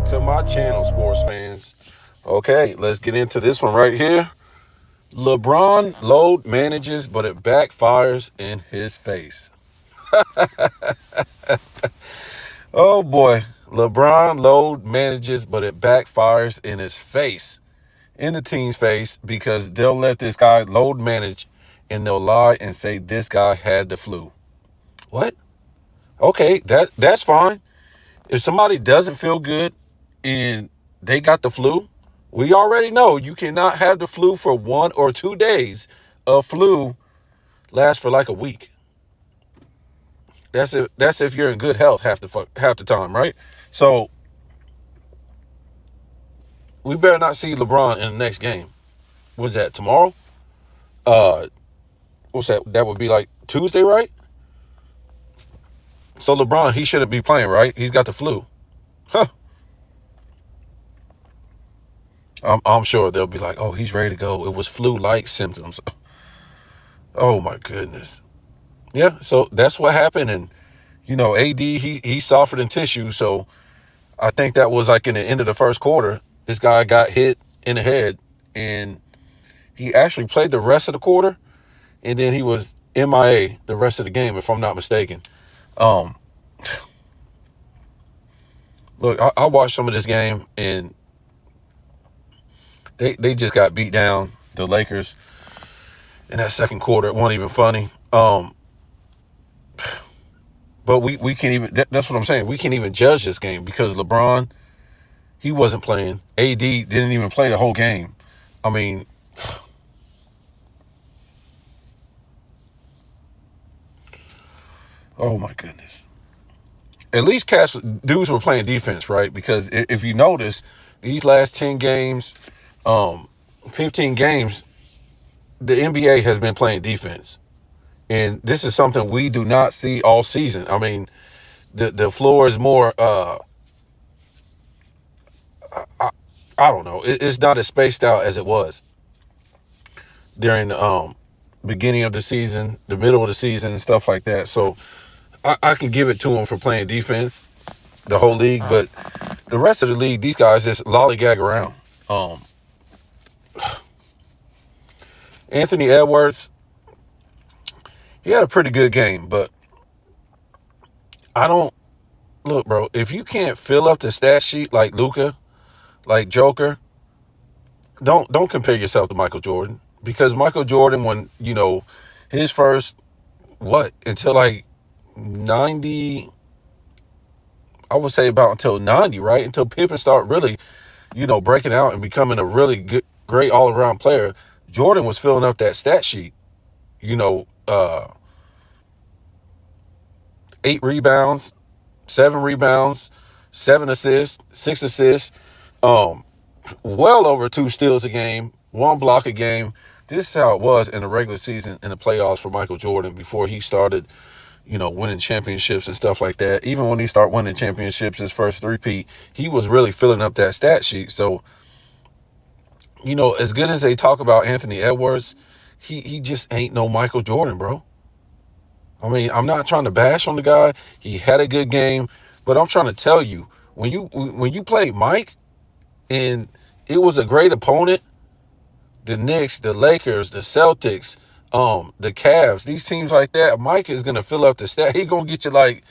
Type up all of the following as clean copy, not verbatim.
to my channel, sports fans. Okay, let's get into this one right here. LeBron load manages, but it backfires in his face. Oh boy, LeBron load manages, but it backfires in his face, in the team's face, because they'll let this guy load manage and they'll lie and say this guy had the flu. What? Okay, that's fine. If somebody doesn't feel good and they got the flu, we already know you cannot have the flu for 1 or 2 days. A flu lasts for like a week. That's if you're in good health half the time, right? So we better not see LeBron in the next game. What's that, tomorrow? Uh what's that? That would be like Tuesday, right? So LeBron, he shouldn't be playing, right? He's got the flu. Huh. I'm sure they'll be like, oh, he's ready to go. It was flu-like symptoms. Oh my goodness. Yeah, so that's what happened. And AD, he softer than tissue. So I think that was like in the end of the first quarter. This guy got hit in the head, and he actually played the rest of the quarter, and then he was MIA the rest of the game, if I'm not mistaken. Um, Look, I watched some of this game, and they just got beat down. The Lakers in that second quarter, it wasn't even funny. But we can't even. That's what I'm saying. We can't even judge this game because LeBron, he wasn't playing. AD didn't even play the whole game. I mean, oh my goodness. At least dudes were playing defense, right? Because if you notice, these last 10 games, 15 games, the NBA has been playing defense. And this is something we do not see all season. I mean, the floor is more, I don't know. It's not as spaced out as it was during the beginning of the season, the middle of the season, and stuff like that. So I can give it to him for playing defense, the whole league. But the rest of the league, these guys just lollygag around. Anthony Edwards, he had a pretty good game, but I don't look, bro. If you can't fill up the stat sheet like Luka, like Joker, don't compare yourself to Michael Jordan, because Michael Jordan, when his first until like 90, I would say about until 90, right? Until Pippen started really, breaking out and becoming a really good, great all around player. Jordan was filling up that stat sheet. 8 rebounds, 7 rebounds, 7 assists, 6 assists, well over 2 steals a game, 1 block a game. This is how it was in the regular season, in the playoffs for Michael Jordan before he started, winning championships and stuff like that. Even when he started winning championships, his first three-peat, he was really filling up that stat sheet. So, as good as they talk about Anthony Edwards, he just ain't no Michael Jordan, bro. I mean, I'm not trying to bash on the guy. He had a good game, but I'm trying to tell you, when you play Mike, and it was a great opponent, the Knicks, the Lakers, the Celtics, the Cavs, these teams like that, Mike is gonna fill up the stat. He gonna get you like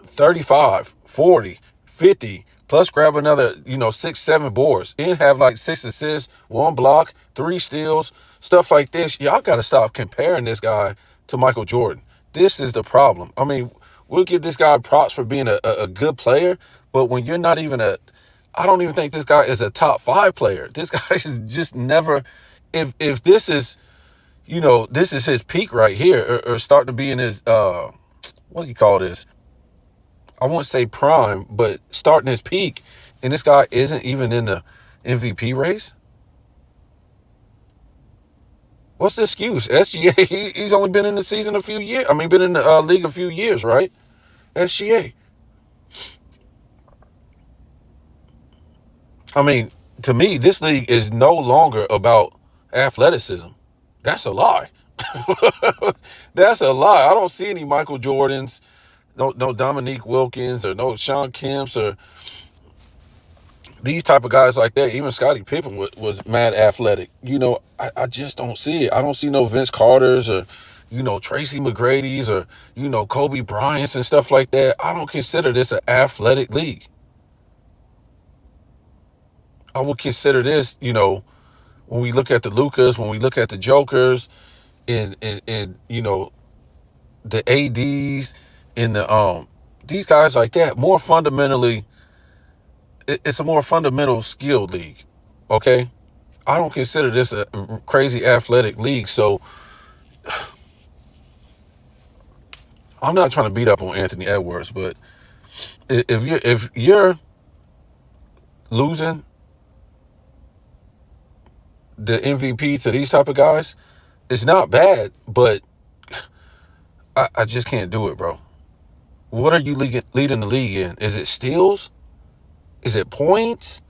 35, 40, 50, plus grab another, 6, 7 boards, and have like 6 assists, 1 block, 3 steals, stuff like this. Y'all got to stop comparing this guy to Michael Jordan. This is the problem. I mean, we'll give this guy props for being a good player, but when you're not even I don't even think this guy is a top 5 player. This guy is just never, if this is, this is his peak right here, or starting to be in his, what do you call this? I won't say prime, but starting his peak, and this guy isn't even in the MVP race. What's the excuse? SGA, he's only been in the season a few years. I mean, been in the league a few years, right? SGA. I mean, to me, this league is no longer about athleticism. That's a lie. That's a lie. I don't see any Michael Jordans. no Dominique Wilkins or no Sean Kemps or these type of guys like that. Even Scottie Pippen was mad athletic. I just don't see it. I don't see no Vince Carters or Tracy McGrady's or Kobe Bryant's and stuff like that. I don't consider this an athletic league. I would consider this, when we look at the Lucas, when we look at the Jokers, and the ADs and these guys like that, more fundamentally, it's a more fundamental skill league. Okay, I don't consider this a crazy athletic league. So I'm not trying to beat up on Anthony Edwards, but if you're losing the MVP to these type of guys, it's not bad, but I just can't do it, bro. What are you leading the league in? Is it steals? Is it points?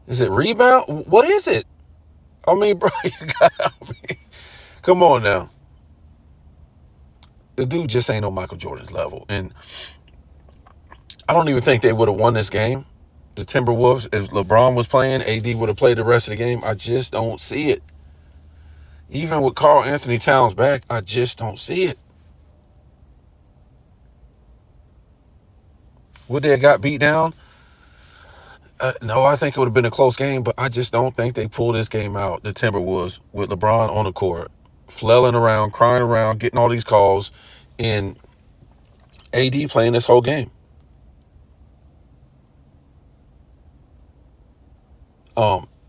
Is it rebound? What is it? I mean, bro, come on now. The dude just ain't on Michael Jordan's level. And I don't even think they would have won this game. The Timberwolves, if LeBron was playing, AD would have played the rest of the game. I just don't see it. Even with Karl Anthony Towns back, I just don't see it. Would they have got beat down? No, I think it would have been a close game, but I just don't think they pulled this game out, the Timberwolves, with LeBron on the court, flailing around, crying around, getting all these calls, and AD playing this whole game.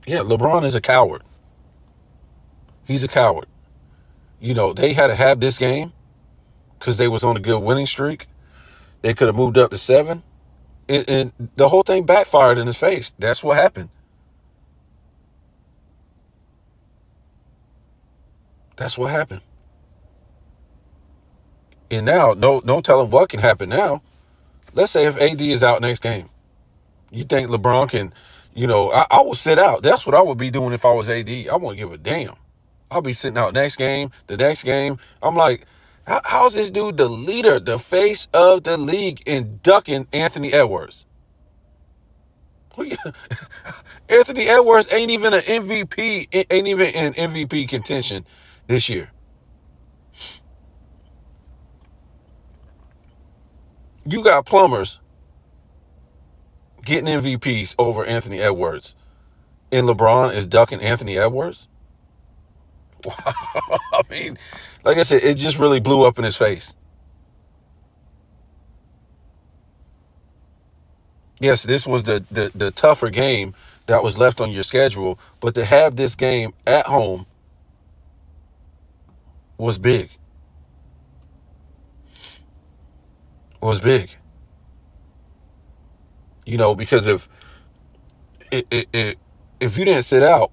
Yeah, LeBron is a coward. He's a coward. They had to have this game because they was on a good winning streak. They could have moved up to 7. And the whole thing backfired in his face. That's what happened. That's what happened. And now, no telling what can happen now. Let's say if AD is out next game. You think LeBron can, I will sit out. That's what I would be doing if I was AD. I wouldn't give a damn. I'll be sitting out next game, the next game. I'm like, how's this dude the leader, the face of the league, and ducking Anthony Edwards? Anthony Edwards ain't even an MVP, ain't even in MVP contention this year. You got plumbers getting MVPs over Anthony Edwards, and LeBron is ducking Anthony Edwards? Wow. I mean, like I said, it just really blew up in his face. Yes, this was the tougher game that was left on your schedule, but to have this game at home was big. Was big. Because if you didn't sit out,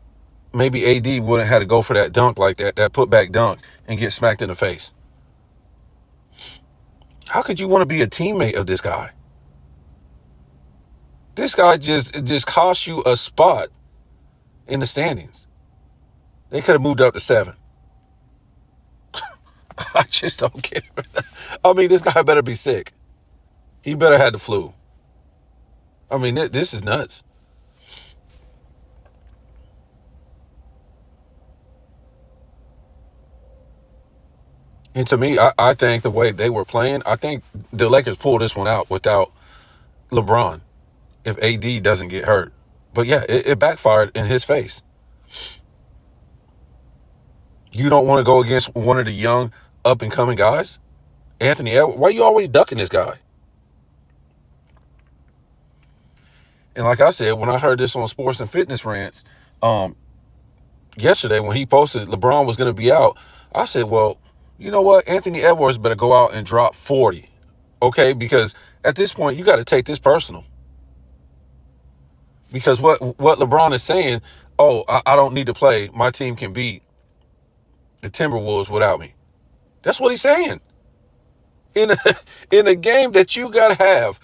maybe AD wouldn't have to go for that dunk like that putback dunk and get smacked in the face. How could you want to be a teammate of this guy? This guy just cost you a spot in the standings. They could have moved up to 7. I just don't get it. I mean, this guy better be sick. He better have the flu. I mean, this is nuts. And to me, I think the way they were playing, I think the Lakers pulled this one out without LeBron if AD doesn't get hurt. But yeah, it backfired in his face. You don't want to go against one of the young up-and-coming guys? Anthony Edwards, why are you always ducking this guy? And like I said, when I heard this on Sports and Fitness Rants yesterday when he posted LeBron was going to be out, I said, well, you know what? Anthony Edwards better go out and drop 40. Okay? Because at this point, you got to take this personal. Because what LeBron is saying, oh, I don't need to play. My team can beat the Timberwolves without me. That's what he's saying. In a, in a game that you got to have,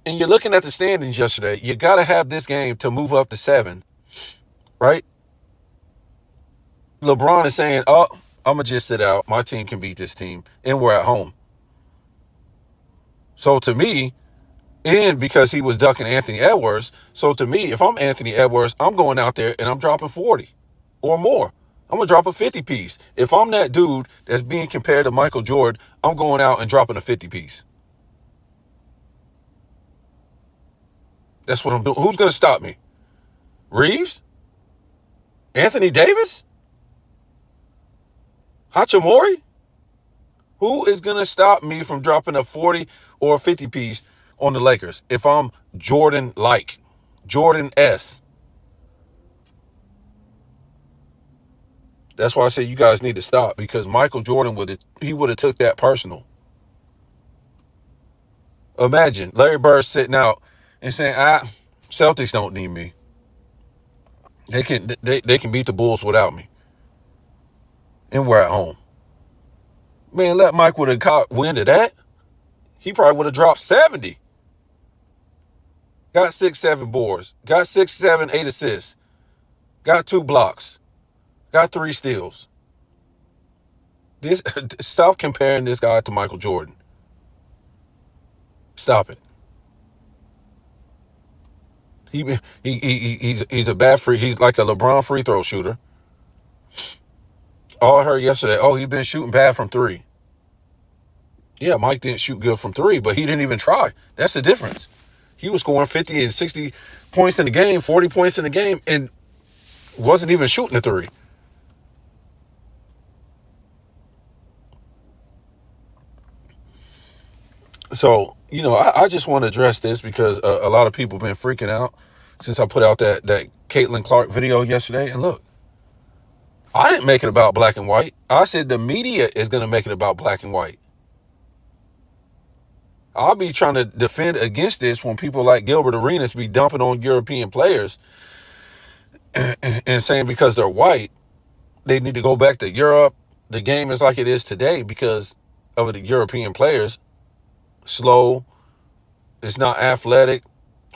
and you're looking at the standings yesterday, you got to have this game to move up to 7, right? LeBron is saying, oh, I'm going to just sit out. My team can beat this team, and we're at home. So to me, and because he was ducking Anthony Edwards, so to me, if I'm Anthony Edwards, I'm going out there and I'm dropping 40 or more. I'm going to drop a 50 piece. If I'm that dude that's being compared to Michael Jordan, I'm going out and dropping a 50 piece. That's what I'm doing. Who's going to stop me? Reeves? Anthony Davis? Hachimura? Who is going to stop me from dropping a 40 or a 50 piece on the Lakers if I'm Jordan-like? Jordan S. That's why I say you guys need to stop, because Michael Jordan would have took that personal. Imagine Larry Bird sitting out and saying, Celtics don't need me. They can beat the Bulls without me. And we're at home. Man, let Mike would have caught wind of that. He probably would have dropped 70. Got 6, 7 boards. Got 6, 7, 8 assists. Got 2 blocks. Got 3 steals. Stop comparing this guy to Michael Jordan. Stop it. He's a bad free. He's like a LeBron free throw shooter. All I heard yesterday, he's been shooting bad from 3. Yeah, Mike didn't shoot good from 3, but he didn't even try. That's the difference. He was scoring 50 and 60 points in the game, 40 points in the game, and wasn't even shooting a 3. So, I just want to address this because a lot of people have been freaking out since I put out that Caitlin Clark video yesterday. And look, I didn't make it about black and white. I said the media is going to make it about black and white. I'll be trying to defend against this when people like Gilbert Arenas be dumping on European players and saying because they're white, they need to go back to Europe. The game is like it is today because of the European players. Slow, it's not athletic,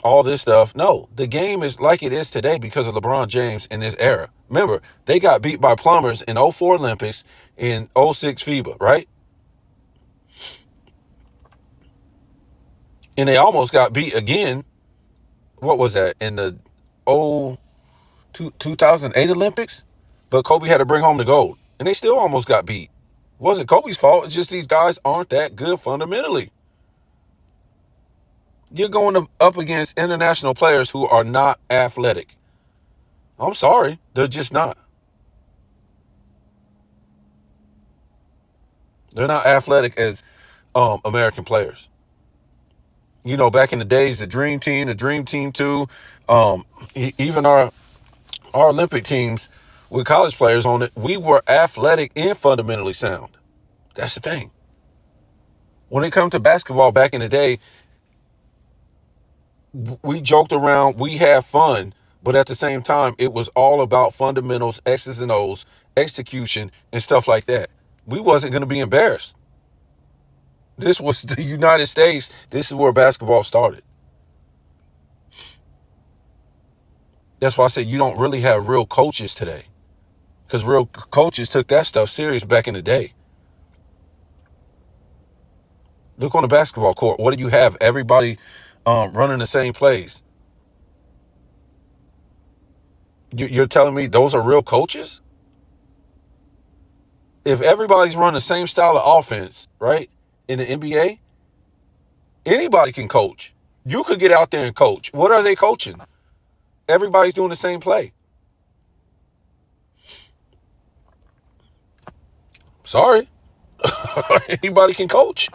all this stuff. No, the game is like it is today because of LeBron James in this era. Remember, they got beat by plumbers in 04 Olympics, in 06 FIBA, right? And they almost got beat again. What was that? In the 2008 Olympics? But Kobe had to bring home the gold. And they still almost got beat. It wasn't Kobe's fault. It's just these guys aren't that good fundamentally. You're going up against international players who are not athletic. I'm sorry. They're just not. They're not athletic as American players. Back in the days, the Dream Team 2, even our Olympic teams with college players on it, we were athletic and fundamentally sound. That's the thing. When it comes to basketball back in the day, we joked around, we had fun, but at the same time, it was all about fundamentals, X's and O's, execution, and stuff like that. We wasn't going to be embarrassed. This was the United States. This is where basketball started. That's why I said you don't really have real coaches today, because real coaches took that stuff serious back in the day. Look on the basketball court. What do you have? Everybody running the same plays. You're telling me those are real coaches? If everybody's running the same style of offense, right, in the NBA, anybody can coach. You could get out there and coach. What are they coaching? Everybody's doing the same play. Sorry. Anybody can coach.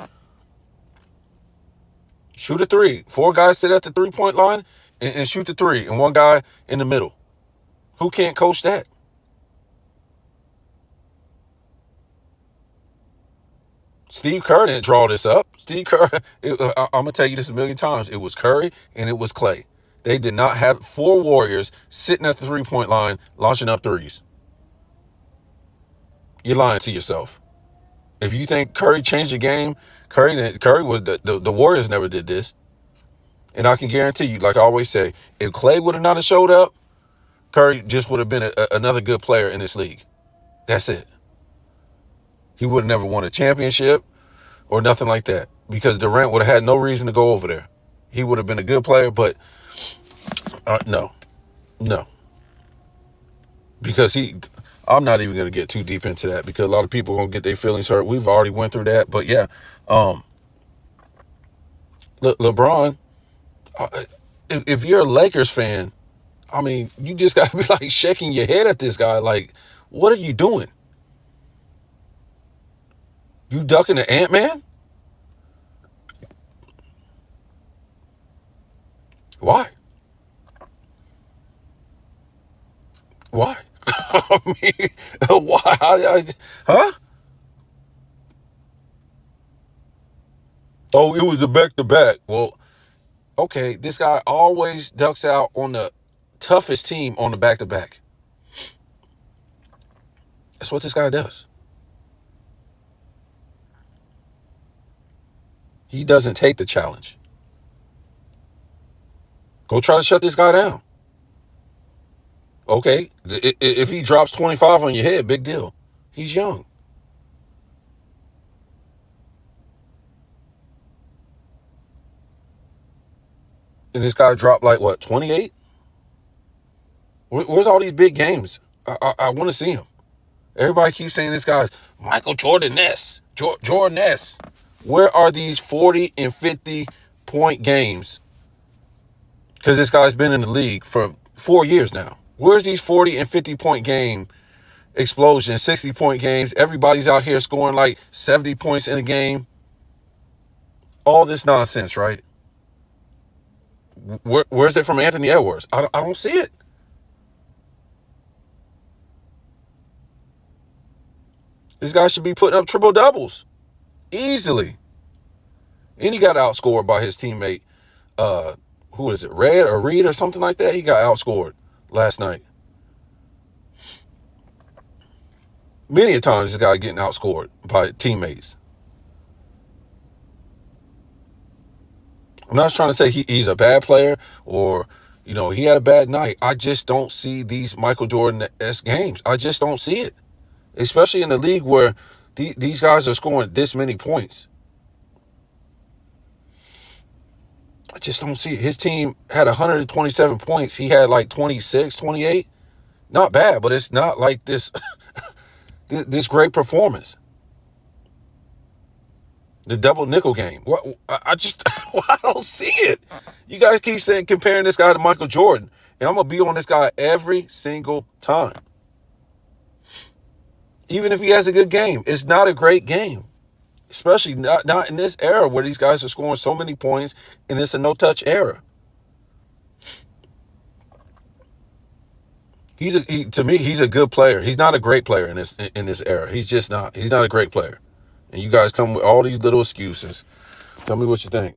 Shoot a 3. 4 guys sit at the 3-point line and shoot the 3, and 1 guy in the middle. Who can't coach that? Steve Kerr didn't draw this up. Steve Kerr, I'm going to tell you this a million times. It was Curry and it was Clay. They did not have 4 Warriors sitting at the 3-point line launching up 3s. You're lying to yourself. If you think Curry changed the game, Curry was the Warriors never did this. And I can guarantee you, like I always say, if Clay would have not have showed up, Curry just would have been another good player in this league. That's it. He would have never won a championship or nothing like that. because Durant would have had no reason to go over there. He would have been a good player, but no, because I'm not even going to get too deep into that because a lot of people are going to get their feelings hurt. We've already went through that, but yeah, LeBron, if you're a Lakers fan, I mean, you just got to be like shaking your head at this guy. Like, what are you doing? You ducking the Ant-Man? Why? Why? I mean, why? Huh? Oh, it was a back-to-back. Well, okay, this guy always ducks out on the toughest team on the back-to-back. That's what this guy does. He doesn't take the challenge. Go try to shut this guy down. Okay, if he drops 25 on your head, big deal. He's young. And this guy dropped like, what, 28? Where's all these big games? I want to see him. Everybody keeps saying this guy's Michael Jordan-esque. Jordan-esque. Where are these 40 and 50 point games? Because this guy's been in the league for 4 years now. Where's these 40 and 50 point game explosions, 60 point games? Everybody's out here scoring like 70 points in a game. All this nonsense, right? Where's it from Anthony Edwards? I don't see it. This guy should be putting up triple doubles easily. And he got outscored by his teammate, who is it, Red or Reed or something like that? He got outscored last night. Many a times this guy getting outscored by teammates. I'm not trying to say he's a bad player or, he had a bad night. I just don't see these Michael Jordan-esque games. I just don't see it. Especially in the league where these guys are scoring this many points. I just don't see it. His team had 127 points. He had like 26, 28. Not bad, but it's not like this this great performance. The double nickel game. What? I don't see it. You guys keep saying comparing this guy to Michael Jordan, and I'm gonna be on this guy every single time. Even if he has a good game, it's not a great game, especially not in this era where these guys are scoring so many points, and it's a no-touch era. To me, he's a good player. He's not a great player in this era. He's just not. He's not a great player. And you guys come with all these little excuses. Tell me what you think.